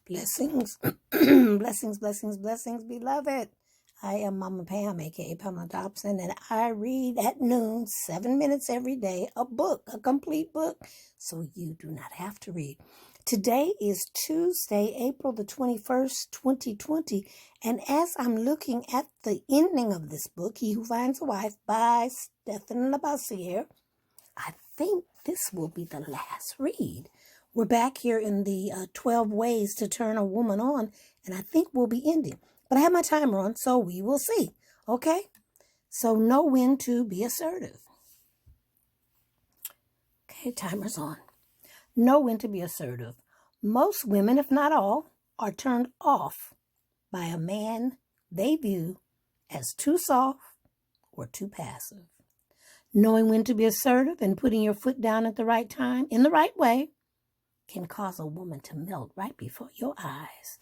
Blessings, blessings, beloved. I am Mama Pam, aka Pamela Dobson, and I read at noon, 7 minutes every day, a book, a complete book, so you do not have to read. Today is Tuesday, April the 21st, 2020, and as I'm looking at the ending of this book, He Who Finds a Wife by Stephan Labossiere, I think this will be the last read. We're back here in the 12 ways to turn a woman on, and I think we'll be ending. But I have my timer on, so we will see. Okay? So know when to be assertive. Okay, timer's on. Know when to be assertive. Most women, if not all, are turned off by a man they view as too soft or too passive. Knowing when to be assertive and putting your foot down at the right time, in the right way, can cause a woman to melt right before your eyes.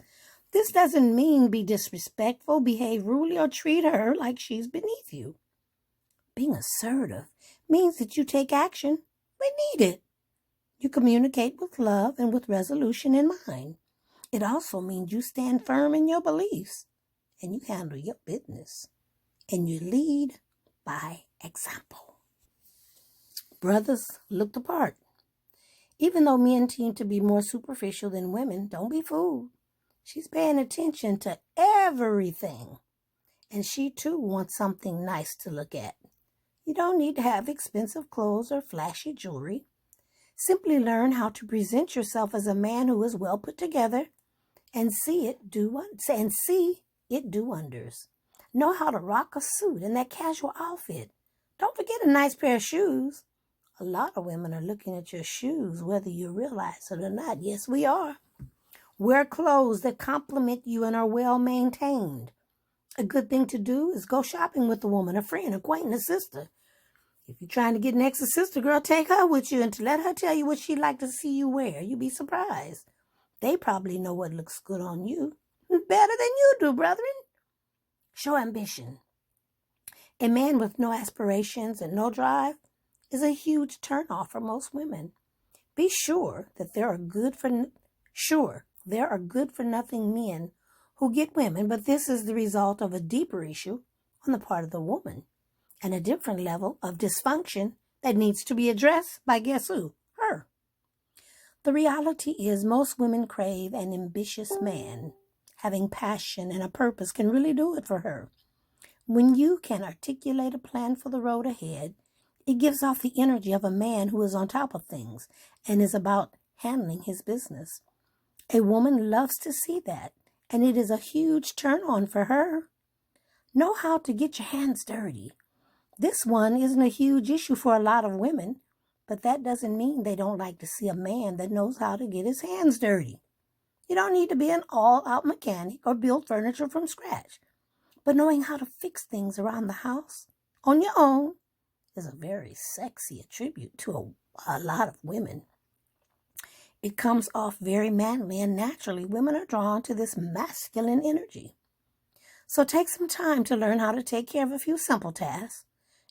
This doesn't mean be disrespectful, behave rudely, or treat her like she's beneath you. Being assertive means that you take action when needed. You communicate with love and with resolution in mind. It also means you stand firm in your beliefs and you handle your business and you lead by example. Brothers, look the part. Even though men seem to be more superficial than women, don't be fooled. She's paying attention to everything. And she too wants something nice to look at. You don't need to have expensive clothes or flashy jewelry. Simply learn how to present yourself as a man who is well put together and see it do wonders. Know how to rock a suit and that casual outfit. Don't forget a nice pair of shoes. A lot of women are looking at your shoes, whether you realize it or not. Yes, we are. Wear clothes that compliment you and are well maintained. A good thing to do is go shopping with a woman, a friend, acquaintance, a sister. If you're trying to get next to sister, girl, take her with you and to let her tell you what she'd like to see you wear. You'd be surprised. They probably know what looks good on you better than you do, brethren. Show ambition. A man with no aspirations and no drive is a huge turnoff for most women. Be sure that there are good for nothing men who get women, but this is the result of a deeper issue on the part of the woman and a different level of dysfunction that needs to be addressed by guess who? Her. The reality is most women crave an ambitious man. Having passion and a purpose can really do it for her. When you can articulate a plan for the road ahead, it gives off the energy of a man who is on top of things and is about handling his business. A woman loves to see that, and it is a huge turn on for her. Know how to get your hands dirty. This one isn't a huge issue for a lot of women, but that doesn't mean they don't like to see a man that knows how to get his hands dirty. You don't need to be an all-out mechanic or build furniture from scratch, but knowing how to fix things around the house on your own is a very sexy attribute to a lot of women. It comes off very manly, and naturally women are drawn to this masculine energy. So take some time to learn how to take care of a few simple tasks.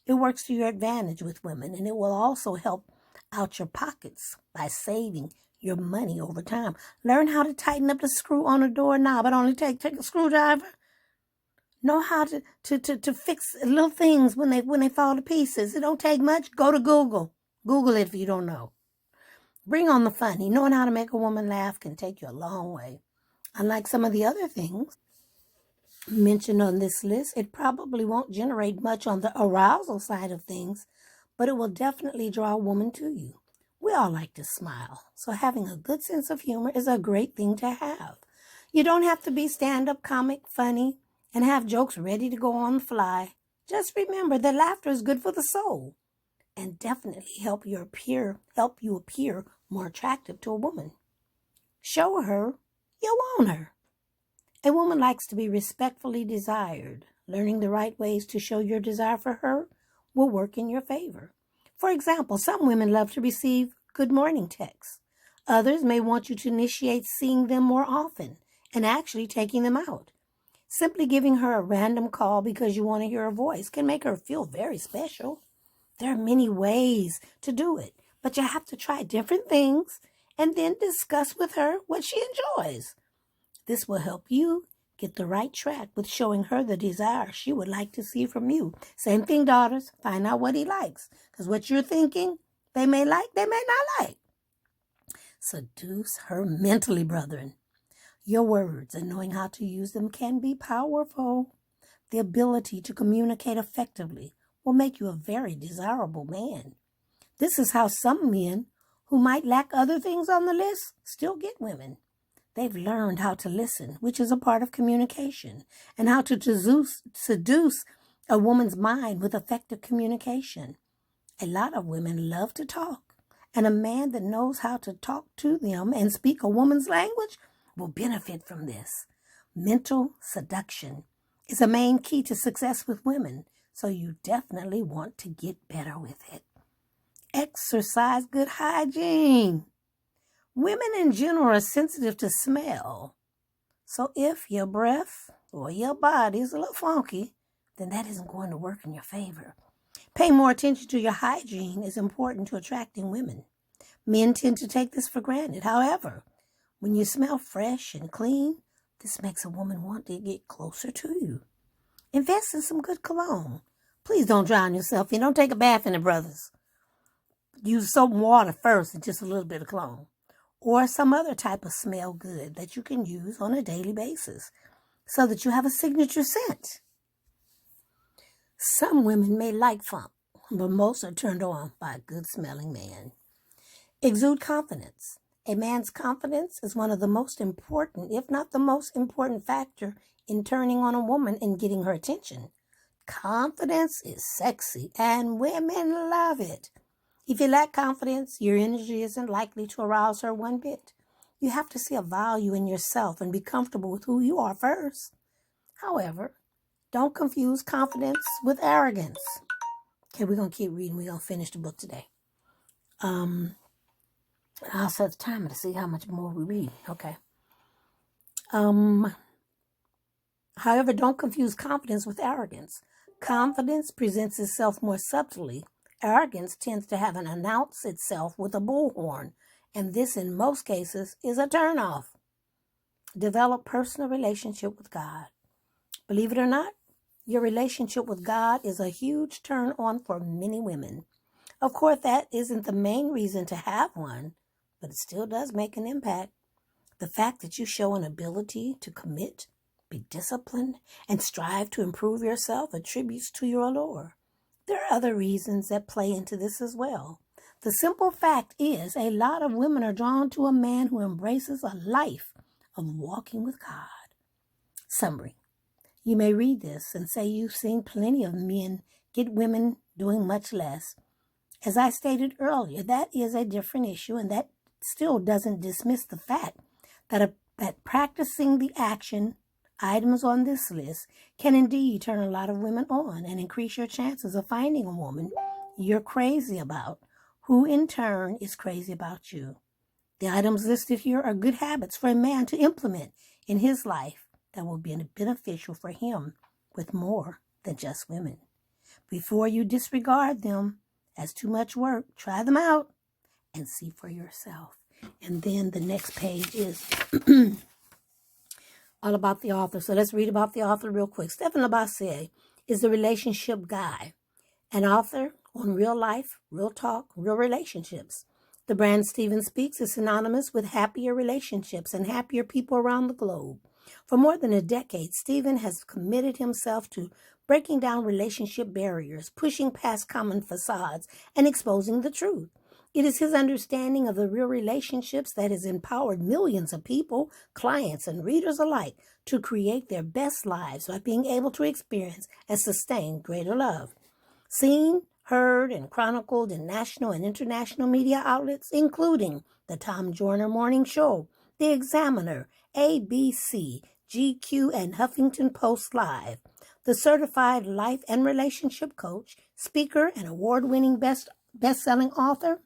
It works to your advantage with women, and it will also help out your pockets by saving your money over time. Learn how to tighten up the screw on a doorknob. It only take a screwdriver. Know how to fix little things when they fall to pieces. It don't take much. Go to Google. Google it if you don't know. Bring on the funny. Knowing how to make a woman laugh can take you a long way. Unlike some of the other things mentioned on this list, it probably won't generate much on the arousal side of things, but it will definitely draw a woman to you. We all like to smile, so having a good sense of humor is a great thing to have. You don't have to be stand-up comic, funny, and have jokes ready to go on the fly. Just remember that laughter is good for the soul and definitely help you appear more attractive to a woman. Show her you want her. A woman likes to be respectfully desired. Learning the right ways to show your desire for her will work in your favor. For example, some women love to receive good morning texts. Others may want you to initiate seeing them more often and actually taking them out. Simply giving her a random call because you want to hear her voice can make her feel very special. There are many ways to do it, but you have to try different things and then discuss with her what she enjoys. This will help you get the right track with showing her the desire she would like to see from you. Same thing, daughters. Find out what he likes. Because what you're thinking, they may like, they may not like. Seduce her mentally, brethren. Your words and knowing how to use them can be powerful. The ability to communicate effectively will make you a very desirable man. This is how some men who might lack other things on the list still get women. They've learned how to listen, which is a part of communication, and how to seduce a woman's mind with effective communication. A lot of women love to talk, and a man that knows how to talk to them and speak a woman's language will benefit from this. Mental seduction is a main key to success with women, so you definitely want to get better with it. Exercise good hygiene. Women in general are sensitive to smell. So if your breath or your body is a little funky, then that isn't going to work in your favor. Paying more attention to your hygiene is important to attracting women. Men tend to take this for granted. However, when you smell fresh and clean, this makes a woman want to get closer to you. Invest in some good cologne. Please don't drown yourself in. Don't take a bath in it, brothers. Use soap and water first and just a little bit of cologne. Or some other type of smell good that you can use on a daily basis so that you have a signature scent. Some women may like funk, but most are turned on by a good-smelling man. Exude confidence. A man's confidence is one of the most important, if not the most important factor in turning on a woman and getting her attention. Confidence is sexy, and women love it. If you lack confidence, your energy isn't likely to arouse her one bit. You have to see a value in yourself and be comfortable with who you are first. However, don't confuse confidence with arrogance. Okay, we're going to keep reading. We're going to finish the book today. I'll set the timer to see how much more we read. Okay. However, don't confuse confidence with arrogance. Confidence presents itself more subtly. Arrogance tends to have an announce itself with a bullhorn, and this in most cases is a turnoff. Develop personal relationship with God. Believe it or not, your relationship with God is a huge turn on for many women. Of course, that isn't the main reason to have one, but it still does make an impact. The fact that you show an ability to commit, be disciplined, and strive to improve yourself attributes to your allure. There are other reasons that play into this as well. The simple fact is a lot of women are drawn to a man who embraces a life of walking with God. Summary. You may read this and say you've seen plenty of men get women doing much less. As I stated earlier, that is a different issue, and that still doesn't dismiss the fact that practicing the action items on this list can indeed turn a lot of women on and increase your chances of finding a woman you're crazy about, who in turn is crazy about you. The items listed here are good habits for a man to implement in his life that will be beneficial for him with more than just women. Before you disregard them as too much work, try them out and see for yourself. And then the next page is all about the author. So let's read about the author real quick. Stephan Labossiere is the relationship guy, an author on real life, real talk, real relationships. The brand Stephan speaks is synonymous with happier relationships and happier people around the globe. For more than a decade, Stephan has committed himself to breaking down relationship barriers, pushing past common facades, and exposing the truth. It is his understanding of the real relationships that has empowered millions of people, clients, and readers alike to create their best lives by being able to experience and sustain greater love. Seen, heard, and chronicled in national and international media outlets, including the Tom Joyner Morning Show, The Examiner, ABC, GQ, and Huffington Post Live. The certified life and relationship coach, speaker, and award-winning best-selling author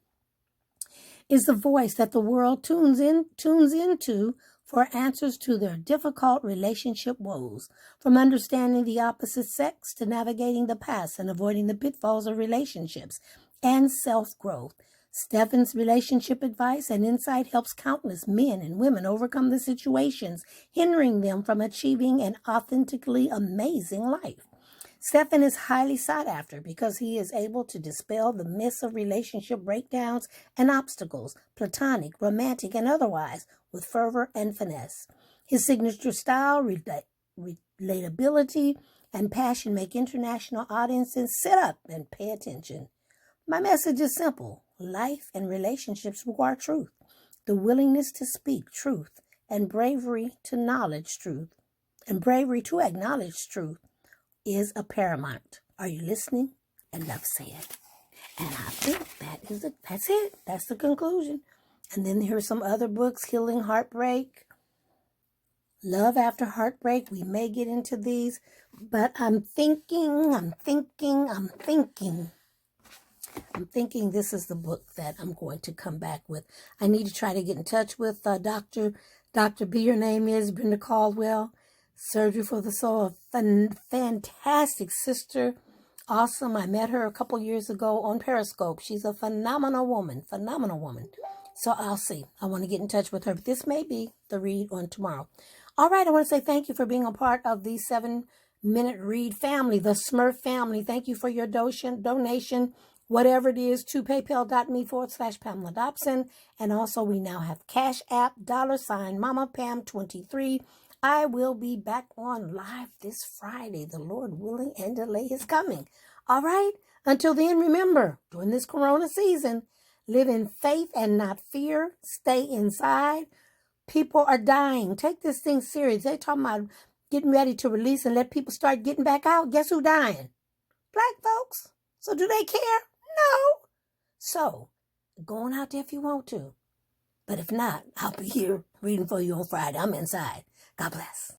is the voice that the world tunes into for answers to their difficult relationship woes, from understanding the opposite sex to navigating the past and avoiding the pitfalls of relationships and self-growth. Stephan's relationship advice and insight helps countless men and women overcome the situations hindering them from achieving an authentically amazing life. Stephan is highly sought after because he is able to dispel the myths of relationship breakdowns and obstacles, platonic, romantic, and otherwise, with fervor and finesse. His signature style, relatability, and passion make international audiences sit up and pay attention. My message is simple. Life and relationships require truth, the willingness to speak truth, and bravery to acknowledge truth is a paramount. Are you listening? Enough said. And I think that's it. That's the conclusion. And then here's some other books: Healing Heartbreak, Love After Heartbreak. We may get into these, but I'm thinking this is the book that I'm going to come back with. I need to try to get in touch with Dr. B, her name is Brenda Caldwell. Surgery for the Soul, a fantastic sister. Awesome. I met her a couple years ago on Periscope. She's a phenomenal woman. So I'll see. I want to get in touch with her. But this may be the read on tomorrow. All right. I want to say thank you for being a part of the 7-Minute Read family, the Smurf family. Thank you for your donation, whatever it is, to paypal.me/Pamela Dobson. And also we now have Cash App, $MamaPam23. I will be back on live this Friday, the Lord willing, and delay is coming. All right? Until then, remember, during this Corona season, live in faith and not fear. Stay inside. People are dying. Take this thing serious. They're talking about getting ready to release and let people start getting back out. Guess who's dying? Black folks. So do they care? No. So, go on out there if you want to. But if not, I'll be here reading for you on Friday. I'm inside. God bless.